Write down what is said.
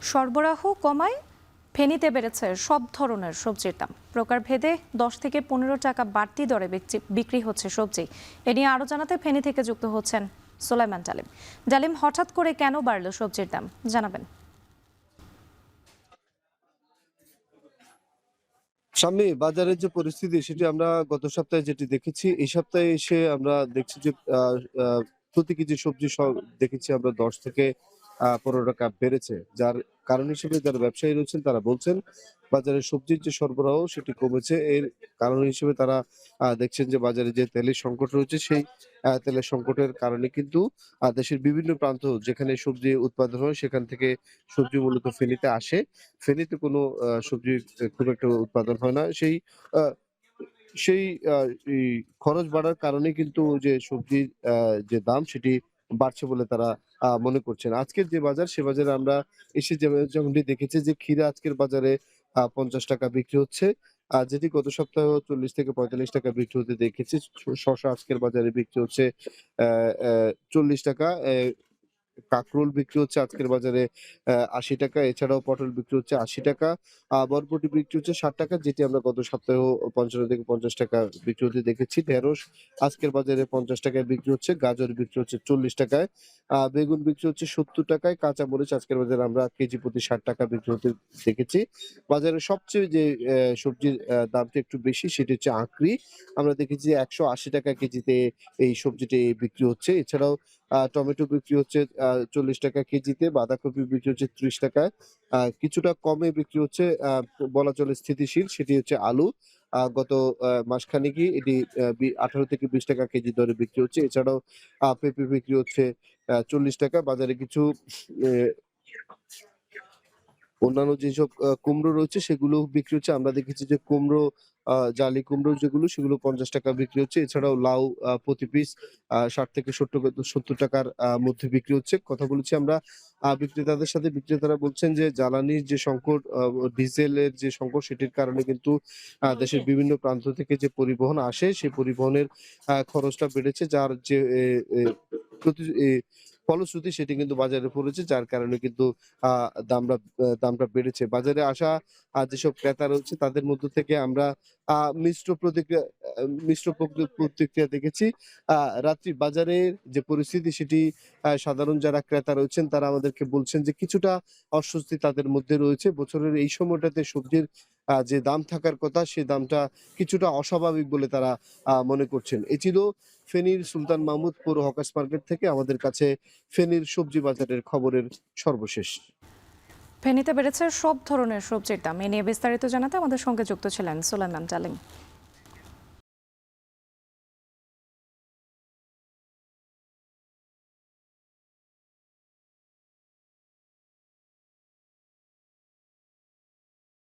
সরবরাহ কমায় ফেনীতে বেড়েছে সব ধরনের সবজির দাম। প্রকারভেদে 10 থেকে 15 টাকা বাড়তি দরে বিক্রি হচ্ছে সবজি। এ নিয়ে আরও জানাতে ফেনী থেকে যুক্ত হচ্ছেন সুলাইমান জালিম। জালিম, হঠাৎ করে কেন বাড়ল সবজির দাম জানাবেন? সামনে বাজারের যে পরিস্থিতি সেটি আমরা গত সপ্তাহে যেটি দেখেছি, এই সপ্তাহে এসে আমরা দেখছি যে প্রতি কেজি সবজি দেখেছি আমরা 10 থেকে 15 টাকা বেড়েছে। যার কারণ হিসেবে যারা ব্যবসায়ী রয়েছেন তারা বলছেন বাজারে সবজির যে সরবরাহ সেটি কমেছে। এর কারণ হিসেবে তারা দেখছেন যে বাজারে যে তেলের সংকট রয়েছে সেই তেলের সংকটের কারণে কিন্তু দেশের বিভিন্ন প্রান্ত যেখানে সবজি উৎপাদন হয় সেখান থেকে সবজি মূলত ফেনীতে আসে। ফেনীতে কোনো সবজি খুব একটা উৎপাদন হয় না। সেই আ সেই আ এই খরচ বাড়ার কারণে কিন্তু যে সবজির যে দাম সেটি বাড়ছে বলে তারা মনে করছেন। আজকের যে বাজার সে বাজারে আমরা এসে যেমনটি দেখেছি যে ক্ষীরা আজকের বাজারে ৳৫০ বিক্রি হচ্ছে। যেটি গত সপ্তাহেও ৳৪০-৪৫ বিক্রি হতে দেখেছি। শসা আজকের বাজারে বিক্রি হচ্ছে অ্যা অ্যা ৳৪০। কাকরোল বিক্রি হচ্ছে আজকের বাজারে ৳৮০। এছাড়াও পটল বিক্রি হচ্ছে ৳৮০। বরবটি বিক্রি হচ্ছে ৳৬০, যেটি আমরা গত সপ্তাহেও ৳৫৫-৫০ বিক্রি হতে দেখেছি। ঢেঁড়স আজকের বাজারে ৳৫০ বিক্রি হচ্ছে। গাজর বিক্রি হচ্ছে ৳৪০। বেগুন বিক্রি হচ্ছে ৳৭০। কাঁচামরিচ আজকের বাজারে আমরা কেজি প্রতি ৳৬০ বিক্রি হতে দেখেছি। বাজারের সবচেয়ে যে সবজির দামটা একটু বেশি সেটি হচ্ছে আঁকড়ি। আমরা দেখেছি ৳১৮০ কেজিতে এই সবজিটি বিক্রি হচ্ছে। এছাড়াও টমেটো বিক্রি হচ্ছে ৳৪০ কেজিতে, বাঁধাকপি বিক্রি হচ্ছে ৳৩০। কিছুটা কমে বিক্রি হচ্ছে বলা চলে স্থিতিশীল, সেটি হচ্ছে আলু। গত মাসখানেকই এটি ৳১৮-৳২০ কেজি দরে বিক্রি হচ্ছে। এছাড়াও পেঁপে বিক্রি হচ্ছে ৳৪০। বাজারে কিছু এ অন্যান্য যেসব কুমড়ো রয়েছে সেগুলোও বিক্রি হচ্ছে। আমরা দেখেছি যে কুমড়ো জালি কুমড়ো যেগুলো সেগুলো ৳৫০ বিক্রি হচ্ছে। এছাড়াও লাউ প্রতি পিস ৳৬০ থেকে ৳৭০ মধ্যে বিক্রি হচ্ছে। কথা বলেছি আমরা বিক্রেতাদের সাথে। বিক্রেতারা বলছেন যে জ্বালানির যে সংকট, ডিজেলের যে সংকট সেটির কারণে কিন্তু দেশের বিভিন্ন প্রান্ত থেকে যে পরিবহন আসে সেই পরিবহনের খরচটা বেড়েছে। যার যে এ এ প্রতি এ ফলশ্রুতি সেটি কিন্তু বাজারে পড়েছে। যার কারণে কিন্তু আ দামটা বেড়েছে। বাজারে আসা যেসব ক্রেতা রয়েছে তাদের মধ্য থেকে আমরা আ মিশ্র প্রতিক্রিয়া মিশ্র প্রতিক্রিয়া দেখেছি। আ রাত্রি বাজারের যে পরিস্থিতি সেটি সাধারণ যারা ক্রেতা রয়েছেন তারা আমাদেরকে বলছেন যে কিছুটা অস্বস্তি তাদের মধ্যে রয়েছে। বছরের এই সময়টাতে সবজির যে দাম থাকার কথা সে দামটা কিছুটা অস্বাভাবিক বলে তারা মনে করছেন। এ ছিল ফেনীর সুলতান মাহমুদ পৌর হকার্স মার্কেট থেকে আমাদের কাছে ফেনীর সবজি বাজারের খবরের সর্বশেষ। ফেনীতে বেড়েছে সব ধরনের সবজির দাম। এ নিয়ে বিস্তারিত জানাতে আমাদের সঙ্গে যুক্ত ছিলেন সুলাইমান জালিম।